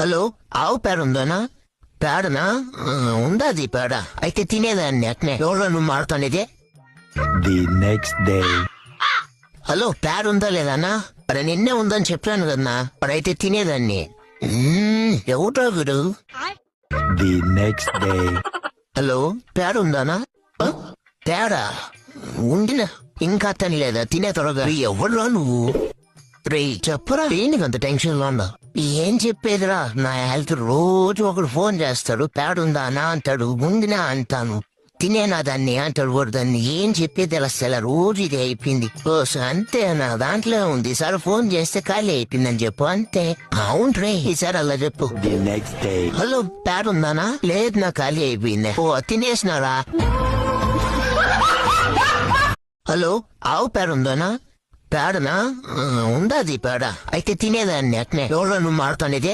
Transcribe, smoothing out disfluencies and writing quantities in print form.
Hello, ఆవు పేడ ఉందనా? పేడనా? ఉందాది పేడ. అయితే తినేదాన్ని అట్నే. ఎవరో నువ్వు మారుతానిదే. The next day. హలో, పేడ ఉందా లేదన్నా? అరే నిన్నే ఉందని చెప్పాను కదన్నా. అయితే తినేదాన్ని. ఎవటో వీడు. The next day. హలో, పేడ ఉందానా? పేడ ఉండిన ఇంకా తినలేదా? తినే త్వరగా. ఎవరురా నువ్వు? రే చెప్పరా, దేనికి అంత టెన్షన్ లో ఉన్నా? ఏం చెప్పేదిరా, నా హెల్త్ రోజు ఒకడు ఫోన్ చేస్తాడు. పేడుందా నా అంటాడు, ఉండినా అంటాను, తినేనా దాన్ని అంటాడు. వాడు దాన్ని ఏం చెప్పేది అసలు రోజు ఇది అయిపోయింది. అంతే, నా దాంట్లో ఉంది. ఈసారి ఫోన్ చేస్తే ఖాళీ అయిపోయిందని చెప్పు అంతే. అవును రే, ఈసారి అలా చెప్పు. The next day. హలో, పేడుందానా? లేదు, నా ఖాళీ అయిపోయింది. తినేసినారా? హలో, ఆవు పేడ ఉందానా? పేడనా? ఉందాది పేడ. అయితే తినేదాన్ని అట్నే. ఎవరో నువ్వు మారుతానిదే.